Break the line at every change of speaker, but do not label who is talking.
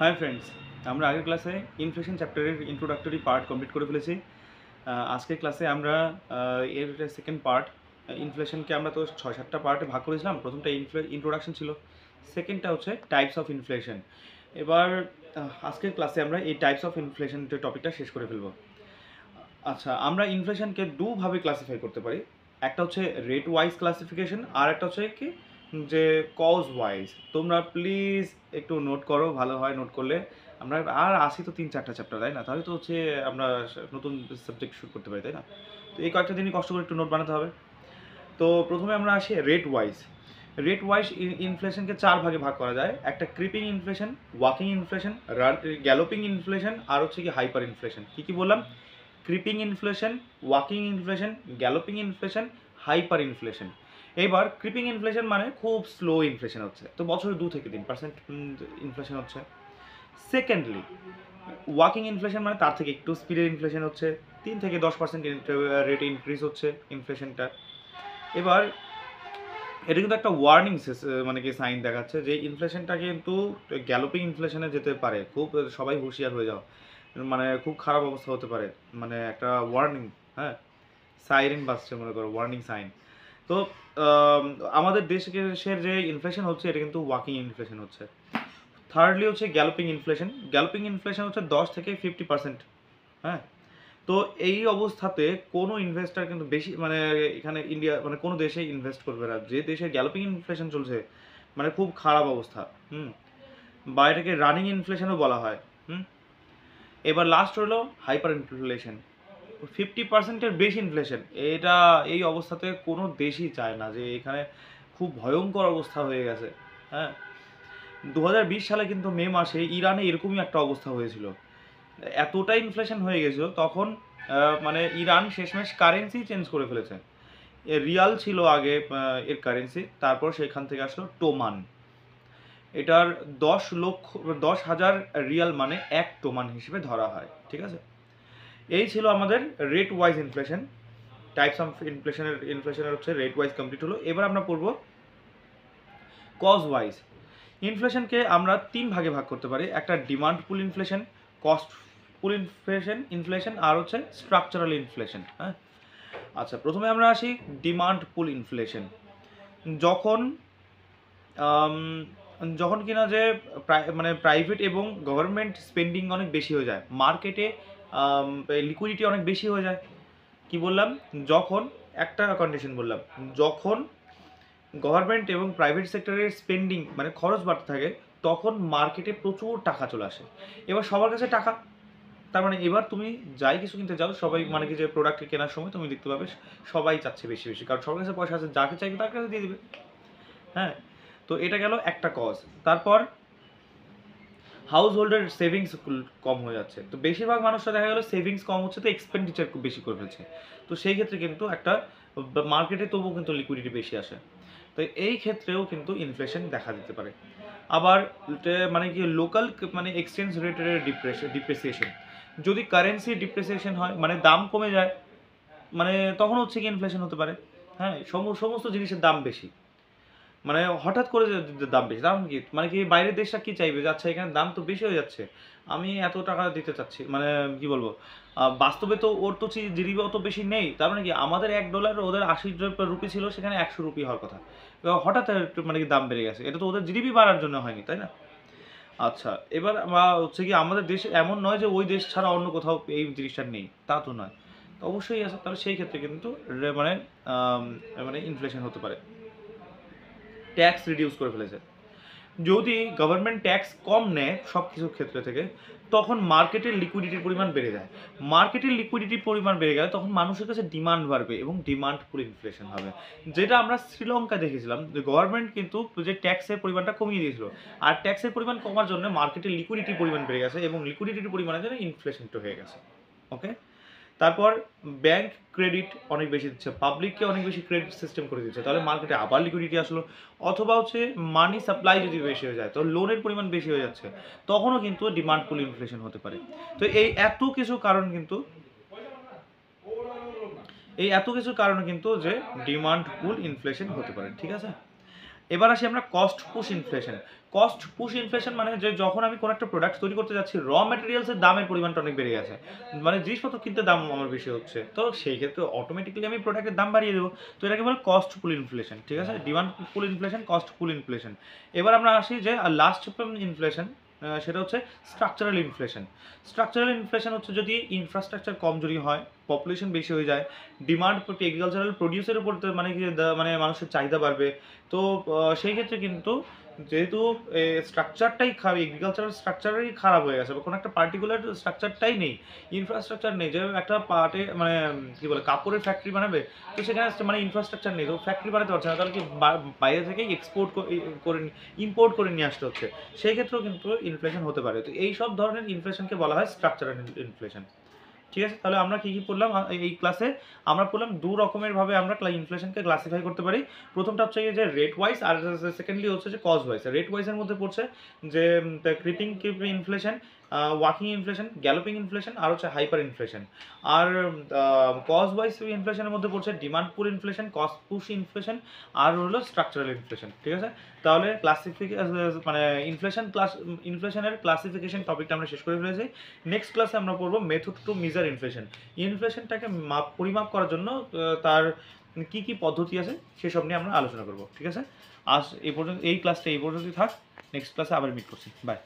Hi friends, আমরা আগের ক্লাসে ইনফ্লেশন চ্যাপ্টারের ইন্ট্রোডাক্টরি পার্ট কমপ্লিট করে ফেলেছি। আজকের ক্লাসে আমরা এর সেকেন্ড পার্ট, ইনফ্লেশনকে আমরা তো 6-7টা পার্টে ভাগ করেছিলাম। প্রথমটা ইন্ট্রোডাকশন ছিল, সেকেন্ডটা হচ্ছে টাইপস অফ ইনফ্লেশন। এবার আজকের ক্লাসে আমরা এই টাইপস অফ ইনফ্লেশন টপিকটা শেষ করে ফেলবো। আচ্ছা, আমরা ইনফ্লেশনকে দুভাবে ক্লাসিফাই করতে পারি। একটা হচ্ছে রেট ওয়াইজ ক্লাসিফিকেশন, আর একটা হচ্ছে কি যে কজ ওয়াইজ। তোমরা প্লিজ একটু নোট করো, ভালো হয় নোট করলে। আমরা আর আসি তো 3-4টা চ্যাপ্টার, তাই না? তাহলে তো হচ্ছে আমরা নতুন সাবজেক্ট শুরু করতে পারি, তাই না? তো এই কয়েকটা দিনই কষ্ট করে একটু নোট বানাতে হবে। তো প্রথমে আমরা আসি রেট ওয়াইজ। রেট ওয়াইজ ইনফ্লেশনকে 4 ভাগে ভাগ করা যায়। একটা creeping inflation, walking inflation, galloping inflation, আর হচ্ছে কি হাইপার ইনফ্লেশন। কী বললাম? Creeping inflation, walking inflation, galloping inflation, hyper inflation. এবার ক্রিপিং ইনফ্লেশন মানে খুব স্লো ইনফ্লেশন হচ্ছে, তো বছরে 2 থেকে 3% ইনফ্লেশন হচ্ছে। সেকেন্ডলি, ওয়াকিং ইনফ্লেশন মানে তার থেকে একটু স্পিডের ইনফ্লেশন হচ্ছে, 3 থেকে 10% রেটে ইনক্রিজ হচ্ছে ইনফ্লেশনটা। এবার এটা কিন্তু একটা ওয়ার্নিং মানে কি সাইন দেখাচ্ছে যে ইনফ্লেশনটা কিন্তু গ্যালোপিং ইনফ্লেশনে যেতে পারে। খুব সবাই হুঁশিয়ার হয়ে যাও, মানে খুব খারাপ অবস্থা হতে পারে। মানে একটা ওয়ার্নিং, হ্যাঁ, সাইরেন বাজছে, মনে করো ওয়ার্নিং সাইন। তো আমাদের দেশের যে ইনফ্লেশন হচ্ছে এটা কিন্তু ওয়াকিং ইনফ্লেশন হচ্ছে। থার্ডলি হচ্ছে গ্যালোপিং ইনফ্লেশন। গ্যালোপিং ইনফ্লেশন হচ্ছে 10 থেকে 50%, হ্যাঁ। তো এই অবস্থাতে কোনো ইনভেস্টার কিন্তু বেশি, মানে এখানে ইন্ডিয়া মানে কোনো দেশে ইনভেস্ট করবে না যে দেশে গ্যালোপিং ইনফ্লেশন চলছে, মানে খুব খারাপ অবস্থা। বা এটাকে রানিং ইনফ্লেশনও বলা হয়। এবার লাস্ট হলো হাইপার ইনফ্লেশন, 50%-এর বেশি ইনফ্লেশন। এটা এই অবস্থাতে কোনো দেশই চায় না, যে এখানে খুব ভয়ঙ্কর অবস্থা হয়ে গেছে, হ্যাঁ। 2020 সালে কিন্তু মে মাসে ইরানে এরকমই একটা অবস্থা হয়েছিল। এতটা ইনফ্লেশন হয়ে গেছিল তখন, মানে ইরান শেষমেশ কারেন্সি চেঞ্জ করে ফেলেছে। রিয়াল ছিল আগে এর কারেন্সি, তারপর সেখান থেকে আসলো টোমান। এটার 10,000 রিয়াল মানে 1 টোমান হিসেবে ধরা হয়, ঠিক আছে? এই ছিল আমাদের rate wise inflation. Types of ইনফ্লেশনের হচ্ছে রেট ওয়াইজ কমপ্লিট হলো। এবার আমরা পড়ব কজ ওয়াইজ। ইনফ্লেশনকে আমরা 3 ভাগে ভাগ করতে পারি। একটা ডিমান্ড পুল ইনফ্লেশন, কস্ট পুল ইনফ্লেশন, আর হচ্ছে স্ট্রাকচারাল ইনফ্লেশন, হ্যাঁ। আচ্ছা, প্রথমে আমরা আসি ডিমান্ড পুল ইনফ্লেশন। যখন কিনা যে মানে প্রাইভেট এবং গভর্নমেন্ট স্পেন্ডিং অনেক বেশি হয়ে যায়, মার্কেটে লিকুইডিটি অনেক বেশি হয়ে যায়। কি বললাম? যখন একটা কন্ডিশন বললাম, যখন গভর্নমেন্ট এবং প্রাইভেট সেক্টরের স্পেন্ডিং মানে খরচ বাড়তে থাকে, তখন মার্কেটে প্রচুর টাকা চলে আসে। এবার সবার কাছে টাকা, তার মানে এবার তুমি যাই কিছু কিনতে যাও, সবাই মানে কি যে প্রোডাক্ট কেনার সময় তুমি দেখতে পাবে সবাই চাচ্ছে বেশি বেশি, কারণ সবার কাছে পয়সা আছে, যাকে চাইবে তার কাছে দিয়ে দিবে, হ্যাঁ। তো এটা গেল একটা কজ। তারপর হাউস হোল্ডের সেভিংস কম হয়ে যাচ্ছে। তো বেশিরভাগ মানুষরা দেখা গেলো সেভিংস কম হচ্ছে, তো এক্সপেন্ডিচার খুব বেশি করে ফেলছে। তো সেই ক্ষেত্রে কিন্তু একটা মার্কেটে তবুও কিন্তু লিকুইডিটি বেশি আসে। তো এই ক্ষেত্রেও কিন্তু ইনফ্লেশন দেখা দিতে পারে। আবার মানে কি লোকাল মানে এক্সচেঞ্জ রেটের ডিপ্রেসিয়েশন, যদি কারেন্সি ডিপ্রেসিয়েশন হয় মানে দাম কমে যায়, মানে তখন হচ্ছে কি ইনফ্লেশন হতে পারে, হ্যাঁ। সমস্ত জিনিসের দাম বেশি, মানে হঠাৎ করে দাম বেশি, দাম কি মানে কি বাইরের দেশটা কি চাইবে যে আচ্ছা এখানে দাম তো বেশি হয়ে যাচ্ছে, আমি এত টাকা দিতে চাচ্ছি, মানে কি বলবো, বাস্তবে তো ওর তো জিডিপি অত বেশি নেই, তার মানে কি আমাদের $1 ওদের 80 রুপি ছিল, সেখানে 100 রুপি হওয়ার কথা, হঠাৎ মানে কি দাম বেড়ে গেছে। এটা তো ওদের জিডিপি বাড়ার জন্য হয়নি, তাই না? আচ্ছা, এবার হচ্ছে কি আমাদের দেশে এমন নয় যে ওই দেশ ছাড়া অন্য কোথাও এই জিনিসটা নেই, তা তো নয়, তো অবশ্যই আছে। তাহলে সেই ক্ষেত্রে কিন্তু মানে মানে ইনফ্লেশন হতে পারে। ট্যাক্স রিডিউস করে ফেলেছে, যদি গভর্নমেন্ট ট্যাক্স কম নেয় সব কিছুর ক্ষেত্রে থেকে, তখন মার্কেটের লিকুইডিটির পরিমাণ বেড়ে যায়। মার্কেটের লিকুইডিটির পরিমাণ বেড়ে গেলে তখন মানুষের কাছে ডিমান্ড বাড়বে এবং ডিমান্ড পুল ইনফ্লেশন হবে, যেটা আমরা শ্রীলঙ্কা দেখেছিলাম যে গভর্নমেন্ট কিন্তু যে ট্যাক্সের পরিমাণটা কমিয়ে দিয়েছিল, আর ট্যাক্সের পরিমাণ কমার জন্য মার্কেটের লিকুইডিটির পরিমাণ বেড়ে গেছে এবং লিকুইডিটির পরিমাণের জন্য ইনফ্লেশনটা হয়ে গেছে, ওকে। তারপর ব্যাংক ক্রেডিট অনেক বেশি দিচ্ছে, পাবলিককে অনেক বেশি ক্রেডিট সিস্টেম করে দিচ্ছে, তাহলে মার্কেটে আবার লিকুইডিটি আসলো। অথবা হচ্ছে মানি সাপ্লাই যদি বেশি হয়ে যায়, তো লোনের পরিমাণ বেশি হয়ে যাচ্ছে, তখনও কিন্তু ডিমান্ড পুল ইনফ্লেশন হতে পারে। তো এই এত কিছু কারণে কিন্তু যে ডিমান্ড পুল ইনফ্লেশন হতে পারে, ঠিক আছে। এবার আসি আমরা cost push inflation. Cost push inflation মানে যে যখন আমি কোনো একটা প্রোডাক্ট তৈরি করতে যাচ্ছি, র ম্যাটেরিয়ালসের দামের পরিমাণটা অনেক বেড়ে গেছে, মানে জিনিসপত্র কিনতে দাম আমার বেশি হচ্ছে, তো সেই ক্ষেত্রে অটোমেটিক্যালি আমি প্রোডাক্টের দাম বাড়িয়ে দেবো। তো এটাকে বলে কস্ট পুল ইনফ্লেশন, ঠিক আছে? ডিমান্ড পুল ইনফ্লেশন, কস্ট পুল ইনফ্লেশন। এবার আমরা আসি যে লাস্ট ইনফ্লেশন, সেটা হচ্ছে স্ট্রাকচারাল ইনফ্লেশন। স্ট্রাকচারাল ইনফ্লেশন হচ্ছে যদি ইনফ্রাস্ট্রাকচার কমজোরি হয়, পপুলেশন বেশি হয়ে যায়, ডিমান্ড প্রতি এগ্রিকালচারাল প্রডিউসের উপর মানে কি মানে মানুষের চাহিদা বাড়বে, তো সেই ক্ষেত্রে কিন্তু যেহেতু স্ট্রাকচারটাই খারাপ, এগ্রিকালচারাল স্ট্রাকচারই খারাপ হয়ে গেছে, বা কোনো একটা পার্টিকুলার স্ট্রাকচারটাই নেই, ইনফ্রাস্ট্রাকচার নেই, যে একটা পার্টে মানে কি বলে কাপড়ের ফ্যাক্টরি বানাবে, তো সেখানে মানে ইনফ্রাস্ট্রাকচার নেই, তো ফ্যাক্টরি বানাতে পারছে না, তাহলে কি বাইরে থেকেই এক্সপোর্ট করে ইম্পোর্ট করে নিয়ে আসতে হচ্ছে, সেই ক্ষেত্রেও কিন্তু ইনফ্লেশন হতে পারে। তো এই সব ধরনের ইনফ্লেশনকে বলা হয় স্ট্রাকচারাল ইনফ্লেশন। ঠিক আছে, তাহলে আমরা কি পড়লাম এই ক্লাসে? আমরা পড়লাম দু রকমের ভাবে আমরা ইনফ্লেশনকে ক্লাসিফাই করতে পারি। প্রথমটা হচ্ছে যে রেট ওয়াইজ, আর সেকেন্ডলি হচ্ছে যে কজ ওয়াইজ। রেট ওয়াইজের মধ্যে পড়ছে যে creeping inflation, walking inflation, galloping inflation, আর হচ্ছে হাইপার ইনফ্লেশন। আর কজ ওয়াইজ ইনফ্লেশনের মধ্যে পড়ছে demand pull inflation, cost push inflation, আর হলো স্ট্রাকচারাল ইনফ্লেশন। ঠিক আছে, তাহলে মানে ইনফ্লেশনের ক্লাসিফিকেশন টপিকটা আমরা শেষ করে ফেলেছি। নেক্সট ক্লাসে আমরা পড়বো মেথড টু মেজার ইনফ্লেশন। ইনফ্লেশনটাকে পরিমাপ করার জন্য তার কি কি পদ্ধতি আছে সেসব নিয়ে আমরা আলোচনা করব। ঠিক আছে, আজ এই পর্যন্ত, এই ক্লাসটা এই পর্যন্তই থাক। নেক্সট ক্লাসে আবার মিট করছি। বাই।